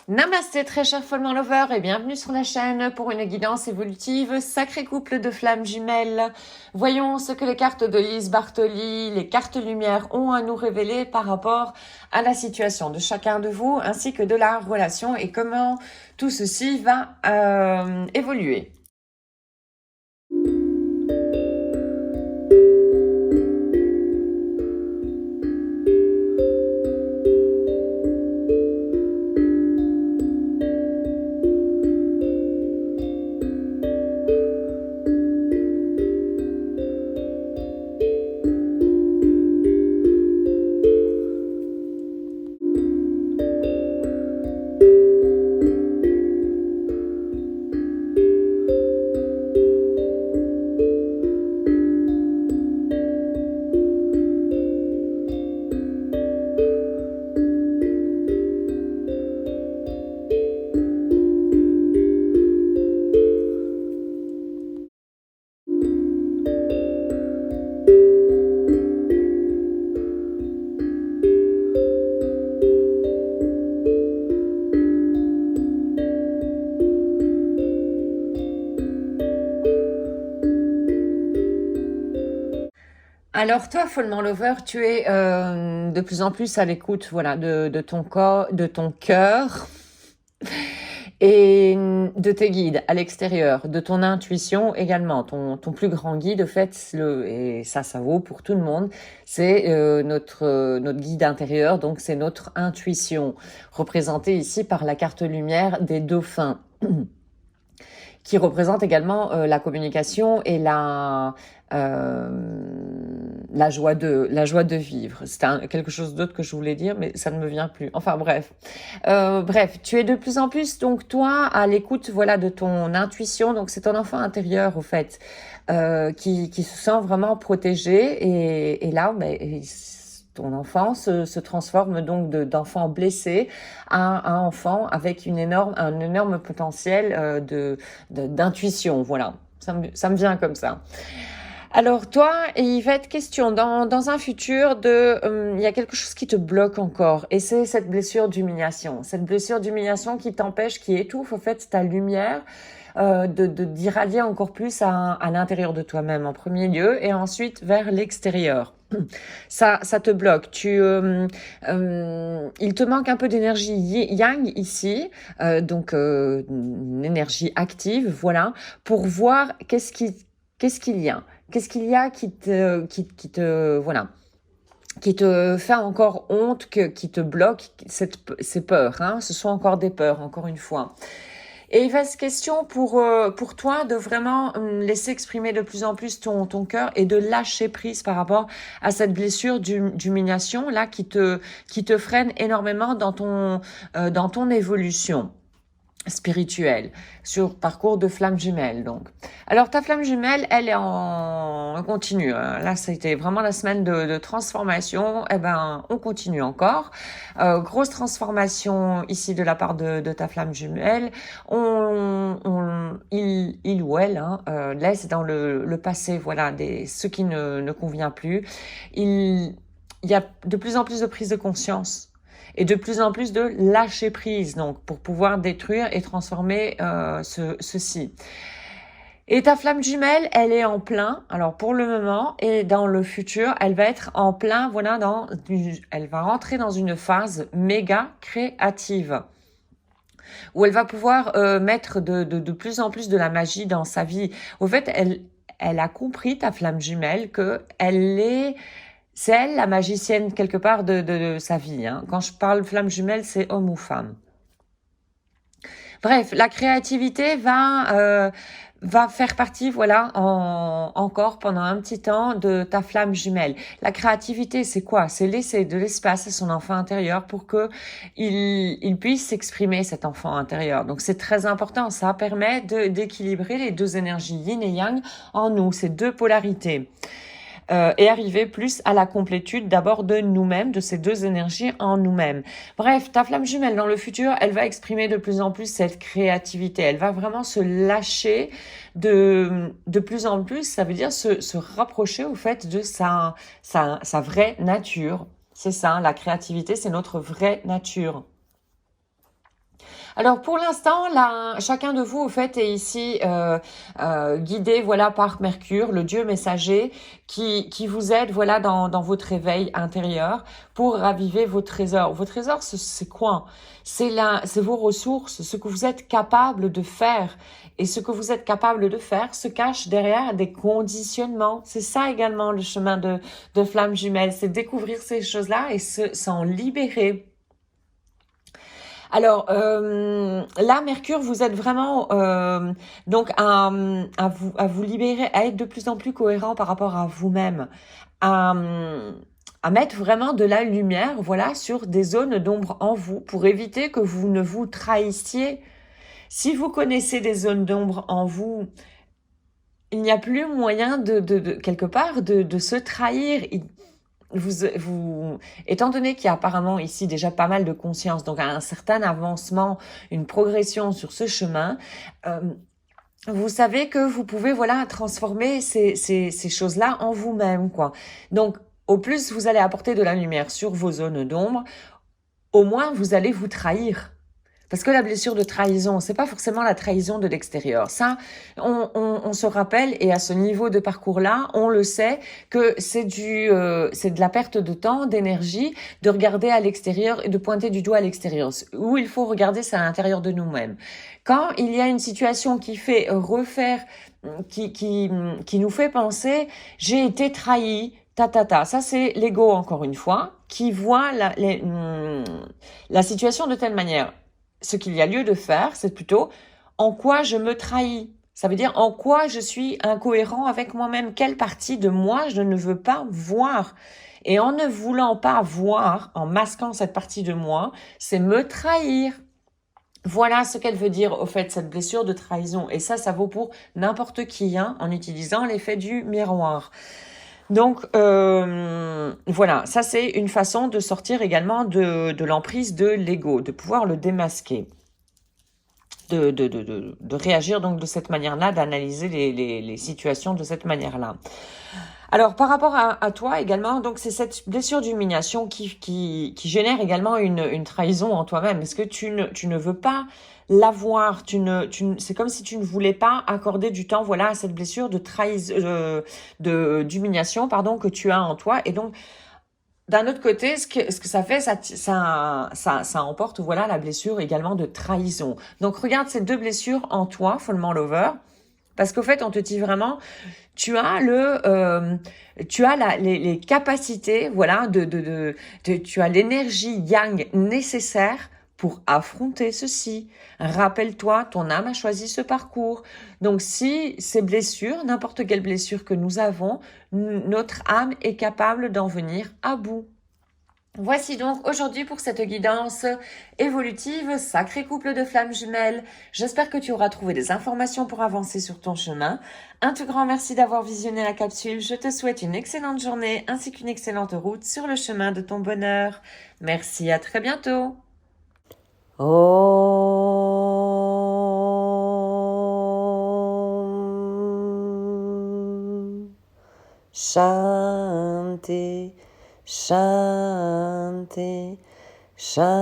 Namasté très cher Follement Lover et bienvenue sur la chaîne pour une guidance évolutive sacré couple de flammes jumelles. Voyons ce que les cartes de Lise Bartoli, les cartes lumière ont à nous révéler par rapport à la situation de chacun de vous ainsi que de la relation et comment tout ceci va évoluer. Alors toi, Follement Lover, tu es de plus en plus à l'écoute, voilà, de ton corps, de ton cœur et de tes guides à l'extérieur, de ton intuition également. Ton plus grand guide, au fait, et ça vaut pour tout le monde, c'est notre guide intérieur, donc c'est notre intuition, représentée ici par la carte lumière des dauphins. Qui représente également la communication et la joie de vivre. C'était quelque chose d'autre que je voulais dire, mais ça ne me vient plus. Enfin bref, tu es de plus en plus donc toi à l'écoute voilà de ton intuition. Donc c'est ton enfant intérieur au fait qui se sent vraiment protégé et là ton enfant se transforme donc d'enfant blessé à un enfant avec un énorme potentiel d'intuition. Voilà, ça me vient comme ça. Alors toi, il va être question dans un futur il y a quelque chose qui te bloque encore et c'est cette blessure d'humiliation. Cette blessure d'humiliation qui t'empêche, qui étouffe en fait ta lumière d'irradier encore plus à l'intérieur de toi-même en premier lieu et ensuite vers l'extérieur. Ça te bloque. Il te manque un peu d'énergie yang ici, donc une énergie active, voilà, pour voir qu'est-ce qu'il y a, qui te fait encore honte, qui te bloque ces peurs, hein. Ce sont encore des peurs, encore une fois. Et il va être question pour toi de vraiment laisser exprimer de plus en plus ton cœur et de lâcher prise par rapport à cette blessure d'humiliation là qui te freine énormément dans ton évolution spirituelle sur parcours de flamme jumelle. Donc alors ta flamme jumelle elle est en continu, là ça a été vraiment la semaine de transformation. On continue encore, grosse transformation ici de la part de ta flamme jumelle. Il ou elle laisse dans le passé voilà ce qui ne convient plus. Il y a de plus en plus de prise de conscience et de plus en plus de lâcher prise, donc pour pouvoir détruire et transformer ceci. Et ta flamme jumelle, elle est en plein, alors pour le moment, et dans le futur, elle va être en plein, voilà, elle va rentrer dans une phase méga créative, où elle va pouvoir mettre de plus en plus de la magie dans sa vie. Au fait, elle a compris, ta flamme jumelle, c'est elle la magicienne quelque part de sa vie, hein. Quand je parle flamme jumelle, c'est homme ou femme. Bref, la créativité va faire partie, voilà, encore pendant un petit temps de ta flamme jumelle. La créativité, c'est quoi? C'est laisser de l'espace à son enfant intérieur pour que il puisse s'exprimer, cet enfant intérieur. Donc c'est très important. Ça permet d'équilibrer les deux énergies yin et yang en nous, ces deux polarités. Et arriver plus à la complétude d'abord de nous-mêmes, de ces deux énergies en nous-mêmes. Bref, ta flamme jumelle dans le futur, elle va exprimer de plus en plus cette créativité. Elle va vraiment se lâcher de plus en plus. Ça veut dire se rapprocher au fait de sa vraie nature. C'est ça, la créativité, c'est notre vraie nature. Alors pour l'instant, là, chacun de vous, au fait, est ici guidé, voilà, par Mercure, le dieu messager, qui vous aide, voilà, dans votre réveil intérieur pour raviver vos trésors. Vos trésors, c'est quoi? C'est vos ressources, ce que vous êtes capable de faire. Et ce que vous êtes capable de faire se cache derrière des conditionnements. C'est ça également le chemin de flamme jumelle, c'est découvrir ces choses-là et s'en libérer. Alors là, Mercure, vous êtes vraiment donc à vous libérer, à être de plus en plus cohérent par rapport à vous-même, à, à mettre vraiment de la lumière, voilà, sur des zones d'ombre en vous pour éviter que vous ne vous trahissiez. Si vous connaissez des zones d'ombre en vous, il n'y a plus moyen de quelque part de se trahir. Étant donné qu'il y a apparemment ici déjà pas mal de conscience, donc un certain avancement, une progression sur ce chemin, vous savez que vous pouvez voilà transformer ces choses-là en vous-même, quoi. Donc au plus vous allez apporter de la lumière sur vos zones d'ombre, au moins vous allez vous trahir. Parce que la blessure de trahison, c'est pas forcément la trahison de l'extérieur. Ça, on se rappelle, et à ce niveau de parcours-là, on le sait, que c'est de la perte de temps, d'énergie, de regarder à l'extérieur et de pointer du doigt à l'extérieur. Où il faut regarder, c'est à l'intérieur de nous-mêmes. Quand il y a une situation qui fait refaire, qui nous fait penser, j'ai été trahi, ça c'est l'ego encore une fois, qui voit la situation de telle manière. Ce qu'il y a lieu de faire, c'est plutôt en quoi je me trahis. Ça veut dire en quoi je suis incohérent avec moi-même. Quelle partie de moi je ne veux pas voir. Et en ne voulant pas voir, en masquant cette partie de moi, c'est me trahir. Voilà ce qu'elle veut dire, au fait, cette blessure de trahison. Et ça vaut pour n'importe qui, hein, en utilisant l'effet du miroir. Donc voilà, ça c'est une façon de sortir également de l'emprise de l'ego, de pouvoir le démasquer, de réagir donc de cette manière-là, d'analyser les situations de cette manière-là. Alors par rapport à toi également, donc c'est cette blessure d'humiliation qui génère également une trahison en toi-même. Est-ce que tu ne veux pas l'avoir, c'est comme si tu ne voulais pas accorder du temps, voilà, à cette blessure de trahison, d'humiliation, pardon, que tu as en toi. Et donc, d'un autre côté, ce que ça fait, ça emporte, voilà, la blessure également de trahison. Donc, regarde ces deux blessures en toi, follement lover, parce qu'au fait, on te dit vraiment, tu as les capacités, voilà, tu as l'énergie yang nécessaire pour affronter ceci. Rappelle-toi, ton âme a choisi ce parcours. Donc, si ces blessures, n'importe quelle blessure que nous avons, notre âme est capable d'en venir à bout. Voici donc aujourd'hui pour cette guidance évolutive Sacré couple de flammes jumelles. J'espère que tu auras trouvé des informations pour avancer sur ton chemin. Un tout grand merci d'avoir visionné la capsule. Je te souhaite une excellente journée ainsi qu'une excellente route sur le chemin de ton bonheur. Merci, à très bientôt. Shanti. Shanti, Shanti.